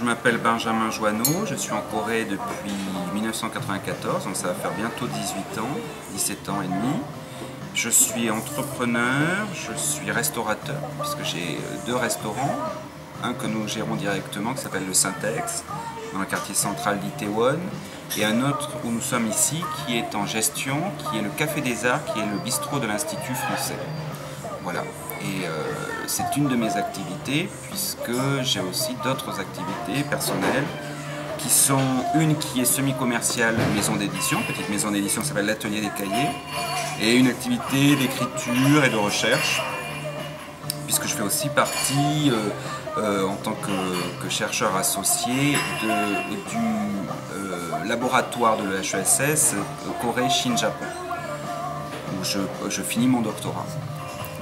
Je m'appelle Benjamin Joanneau, je suis en Corée depuis 1994, donc ça va faire bientôt 18 ans, 17 ans et demi. Je suis entrepreneur, je suis restaurateur, puisque j'ai deux restaurants. Un que nous gérons directement, qui s'appelle le Syntex, dans le quartier central d'Itaewon, et un autre où nous sommes ici, qui est en gestion, qui est le Café des Arts, qui est le bistrot de l'Institut français. Voilà, et c'est une de mes activités, puisque j'ai aussi d'autres activités personnelles, qui sont une qui est semi-commerciale, maison d'édition, petite maison d'édition qui s'appelle l'Atelier des Cahiers, et une activité d'écriture et de recherche, puisque je fais aussi partie, en tant que chercheur associé, du laboratoire de l'EHESS Corée-Chine-Japon, où je finis mon doctorat.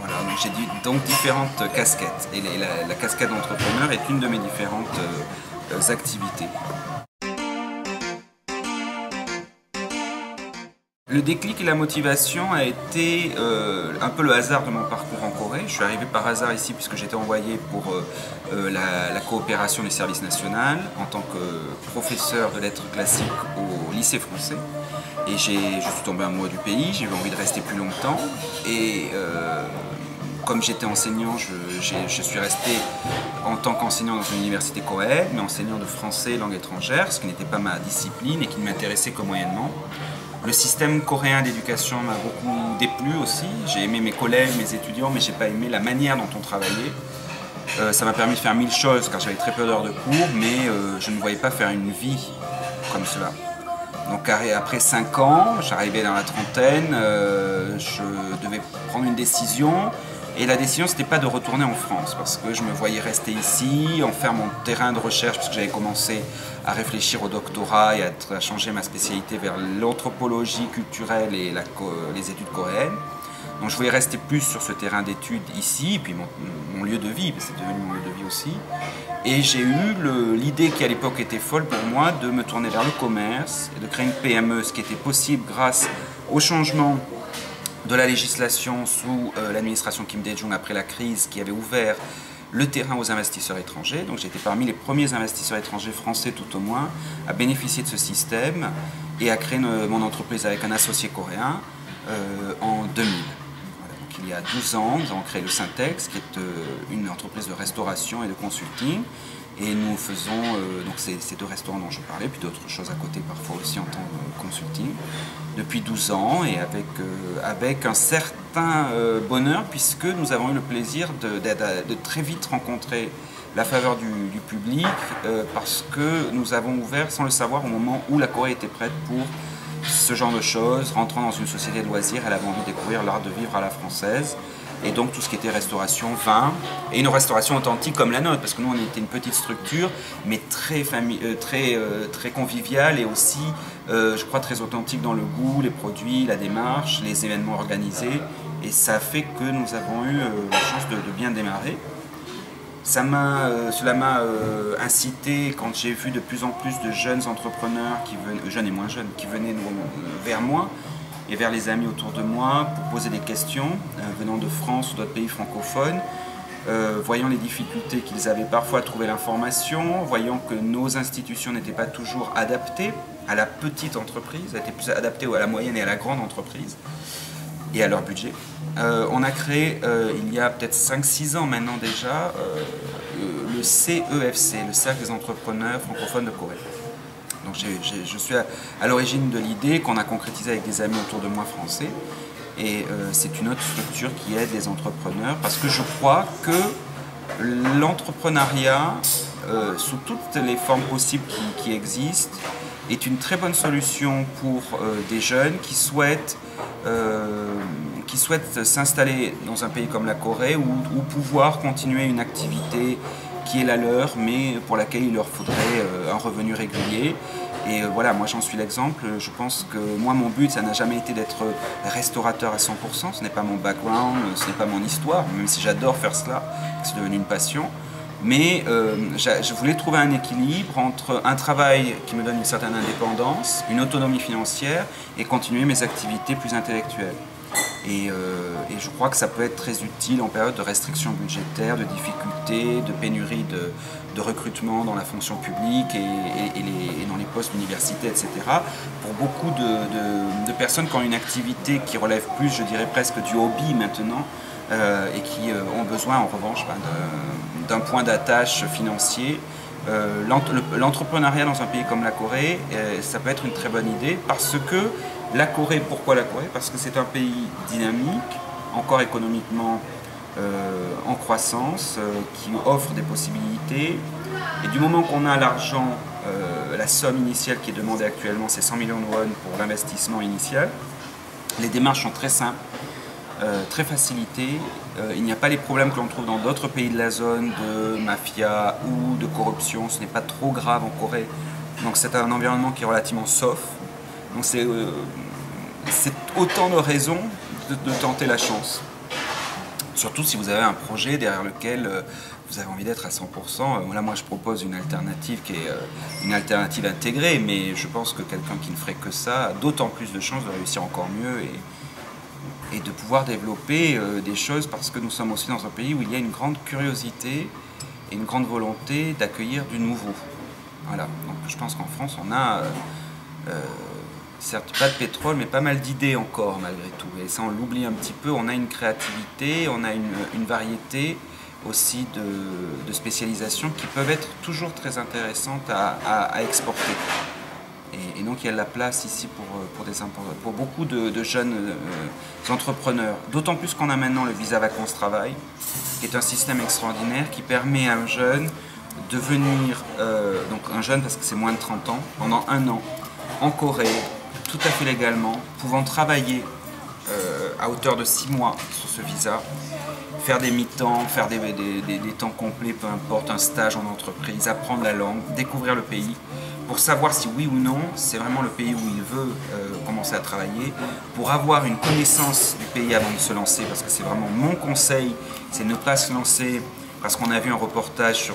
Voilà, donc j'ai donc différentes casquettes, et la casquette d'entrepreneur est une de mes différentes activités. Le déclic et la motivation a été un peu le hasard de mon parcours en Corée. Je suis arrivé par hasard ici puisque j'étais envoyé pour la coopération des services nationaux en tant que professeur de lettres classiques au lycée français. Et je suis tombé amoureux du pays, j'ai eu envie de rester plus longtemps. Et comme j'étais enseignant, je suis resté en tant qu'enseignant dans une université coréenne, mais enseignant de français et langue étrangère, ce qui n'était pas ma discipline et qui ne m'intéressait que moyennement. Le système coréen d'éducation m'a beaucoup déplu aussi. J'ai aimé mes collègues, mes étudiants, mais je n'ai pas aimé la manière dont on travaillait. Ça m'a permis de faire 1000 choses car j'avais très peu d'heures de cours, mais je ne voyais pas faire une vie comme cela. Donc après 5 ans, j'arrivais dans la trentaine, je devais prendre une décision. Et la décision, ce n'était pas de retourner en France, parce que je me voyais rester ici, en faire mon terrain de recherche, parce que j'avais commencé à réfléchir au doctorat et à changer ma spécialité vers l'anthropologie culturelle et les études coréennes. Donc je voulais rester plus sur ce terrain d'études ici, et puis mon lieu de vie, parce que c'est devenu mon lieu de vie aussi. Et j'ai eu l'idée qui à l'époque était folle pour moi, de me tourner vers le commerce, et de créer une PME, ce qui était possible grâce au changement de la législation sous l'administration Kim Dae-jung après la crise, qui avait ouvert le terrain aux investisseurs étrangers. Donc j'étais parmi les premiers investisseurs étrangers français tout au moins à bénéficier de ce système et à créer mon entreprise avec un associé coréen en 2000. Voilà, donc il y a 12 ans, nous avons créé le Syntex, qui est une entreprise de restauration et de consulting. Et nous faisons donc ces deux restaurants dont je parlais, puis d'autres choses à côté parfois aussi en tant que consulting, depuis 12 ans, et avec un certain bonheur, puisque nous avons eu le plaisir de très vite rencontrer la faveur du public, parce que nous avons ouvert sans le savoir au moment où la Corée était prête pour ce genre de choses. Rentrant dans une société de loisirs, elle avait envie de découvrir l'art de vivre à la française. Et donc tout ce qui était restauration, vin, et une restauration authentique comme la nôtre, parce que nous on était une petite structure, mais très conviviale et aussi, je crois, très authentique dans le goût, les produits, la démarche, les événements organisés, et ça a fait que nous avons eu la chance de bien démarrer. Cela m'a incité, quand j'ai vu de plus en plus de jeunes entrepreneurs, jeunes et moins jeunes, qui venaient vers moi, et vers les amis autour de moi pour poser des questions venant de France ou d'autres pays francophones, voyant les difficultés qu'ils avaient parfois à trouver l'information, voyant que nos institutions n'étaient pas toujours adaptées à la petite entreprise, étaient plus adaptées à la moyenne et à la grande entreprise et à leur budget. On a créé, il y a peut-être 5-6 ans maintenant déjà, le CEFC, le Cercle des entrepreneurs francophones de Corée. Donc je suis à l'origine de l'idée qu'on a concrétisée avec des amis autour de moi français, et c'est une autre structure qui aide les entrepreneurs, parce que je crois que l'entrepreneuriat, sous toutes les formes possibles qui existent, est une très bonne solution pour des jeunes qui souhaitent s'installer dans un pays comme la Corée, ou pouvoir continuer une activité qui est la leur, mais pour laquelle il leur faudrait un revenu régulier. Et voilà, moi j'en suis l'exemple. Je pense que moi, mon but, ça n'a jamais été d'être restaurateur à 100%, ce n'est pas mon background, ce n'est pas mon histoire, même si j'adore faire cela, c'est devenu une passion. Mais je voulais trouver un équilibre entre un travail qui me donne une certaine indépendance, une autonomie financière, et continuer mes activités plus intellectuelles. Et je crois que ça peut être très utile en période de restrictions budgétaires, de difficultés, de pénurie de recrutement dans la fonction publique et dans les postes d'université, etc. Pour beaucoup de personnes qui ont une activité qui relève plus, je dirais presque du hobby maintenant, et qui ont besoin en revanche d'un point d'attache financier. L'entrepreneuriat dans un pays comme la Corée, ça peut être une très bonne idée parce que la Corée, pourquoi la Corée? Parce que c'est un pays dynamique, encore économiquement en croissance, qui offre des possibilités. Et du moment qu'on a l'argent, la somme initiale qui est demandée actuellement, c'est 100 millions de won pour l'investissement initial. Les démarches sont très simples. Très facilité. Il n'y a pas les problèmes que l'on trouve dans d'autres pays de la zone de mafia ou de corruption. Ce n'est pas trop grave en Corée. Donc c'est un environnement qui est relativement soft. Donc c'est autant de raisons de tenter la chance. Surtout si vous avez un projet derrière lequel vous avez envie d'être à 100%. Là, moi, je propose une alternative qui est une alternative intégrée, mais je pense que quelqu'un qui ne ferait que ça a d'autant plus de chances de réussir encore mieux et de pouvoir développer des choses parce que nous sommes aussi dans un pays où il y a une grande curiosité et une grande volonté d'accueillir du nouveau. Voilà. Donc je pense qu'en France, on a certes pas de pétrole, mais pas mal d'idées encore malgré tout. Et ça, on l'oublie un petit peu. On a une créativité, on a une variété aussi de spécialisations qui peuvent être toujours très intéressantes à exporter. Et donc il y a de la place ici pour beaucoup de jeunes entrepreneurs. D'autant plus qu'on a maintenant le visa vacances-travail, qui est un système extraordinaire qui permet à un jeune de venir, donc un jeune parce que c'est moins de 30 ans, pendant 1 an, en Corée, tout à fait légalement, pouvant travailler à hauteur de 6 mois sur ce visa, faire des mi-temps, faire des temps complets, peu importe, un stage en entreprise, apprendre la langue, découvrir le pays, pour savoir si oui ou non c'est vraiment le pays où il veut commencer à travailler, pour avoir une connaissance du pays avant de se lancer, parce que c'est vraiment mon conseil, c'est ne pas se lancer parce qu'on a vu un reportage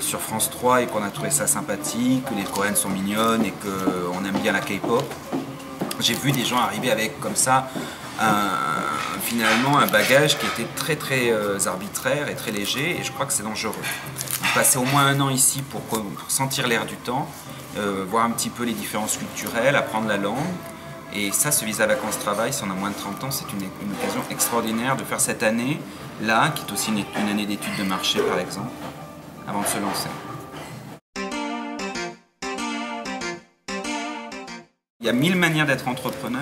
sur France 3 et qu'on a trouvé ça sympathique, que les Coréennes sont mignonnes et qu'on aime bien la K-pop. J'ai vu des gens arriver avec comme ça finalement un bagage qui était très arbitraire et très léger, et je crois que c'est dangereux. Passer au moins 1 an ici pour sentir l'air du temps, voir un petit peu les différences culturelles, apprendre la langue. Et ça, ce visa vacances-travail, si on a moins de 30 ans, c'est une occasion extraordinaire de faire cette année-là, qui est aussi une année d'études de marché par exemple, avant de se lancer. Il y a 1000 manières d'être entrepreneur.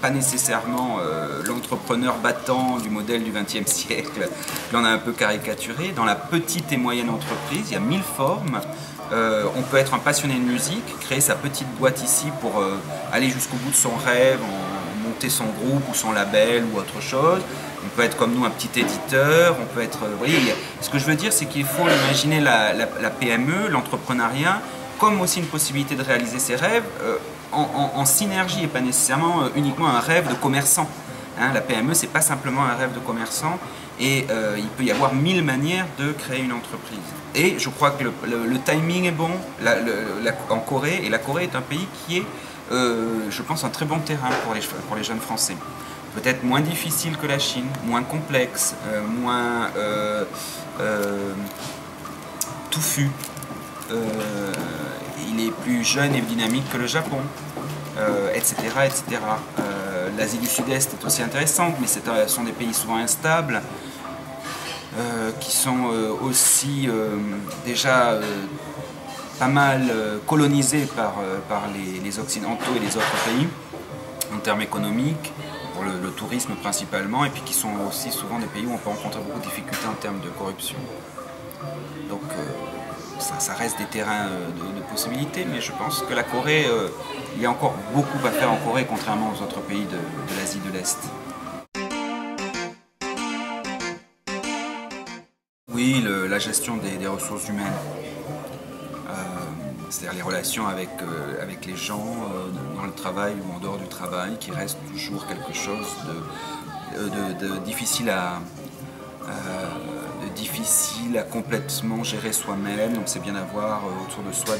Pas nécessairement l'entrepreneur battant du modèle du XXe siècle, l'on a un peu caricaturé. Dans la petite et moyenne entreprise, il y a 1000 formes. On peut être un passionné de musique, créer sa petite boîte ici pour aller jusqu'au bout de son rêve, monter son groupe ou son label ou autre chose. On peut être comme nous un petit éditeur, on peut être... vous voyez, ce que je veux dire, c'est qu'il faut imaginer la PME, l'entrepreneuriat, comme aussi une possibilité de réaliser ses rêves, en synergie et pas nécessairement uniquement un rêve de commerçant. Hein, la PME, c'est pas simplement un rêve de commerçant, et il peut y avoir 1000 manières de créer une entreprise. Et je crois que le timing est bon en Corée, et la Corée est un pays qui est, je pense, un très bon terrain pour les jeunes Français. Peut-être moins difficile que la Chine, moins complexe, moins touffu. Il est plus jeune et dynamique que le Japon, etc. etc. L'Asie du Sud-Est est aussi intéressante, mais ce sont des pays souvent instables, qui sont aussi déjà pas mal colonisés par les Occidentaux et les autres pays, en termes économiques, pour le tourisme principalement, et puis qui sont aussi souvent des pays où on peut rencontrer beaucoup de difficultés en termes de corruption. Donc ça reste des terrains de possibilités, mais je pense que la Corée, il y a encore beaucoup à faire en Corée, contrairement aux autres pays de l'Asie de l'Est. Oui, la gestion des ressources humaines, c'est-à-dire les relations avec les gens dans le travail ou en dehors du travail, qui reste toujours quelque chose de difficile à complètement gérer soi-même. Donc c'est bien d'avoir autour de soi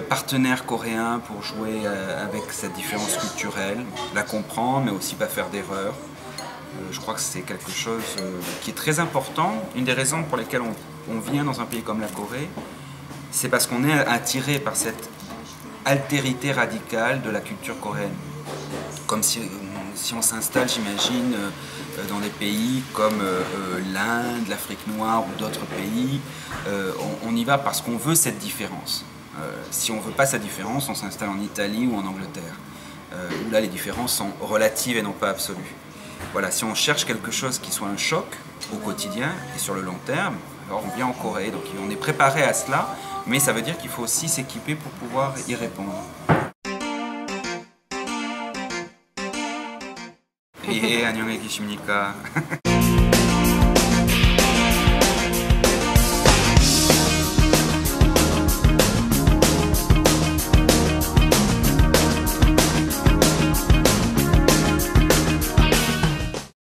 Partenaire coréen pour jouer avec cette différence culturelle, la comprendre mais aussi pas faire d'erreurs. Je crois que c'est quelque chose qui est très important. Une des raisons pour lesquelles on vient dans un pays comme la Corée, c'est parce qu'on est attiré par cette altérité radicale de la culture coréenne. Comme si on s'installe, j'imagine, dans des pays comme l'Inde, l'Afrique noire ou d'autres pays, on y va parce qu'on veut cette différence. Si on ne veut pas cette différence, on s'installe en Italie ou en Angleterre, où là les différences sont relatives et non pas absolues. Voilà, si on cherche quelque chose qui soit un choc au quotidien et sur le long terme, alors on vient en Corée, donc on est préparé à cela, mais ça veut dire qu'il faut aussi s'équiper pour pouvoir y répondre. 안녕히 계십니까?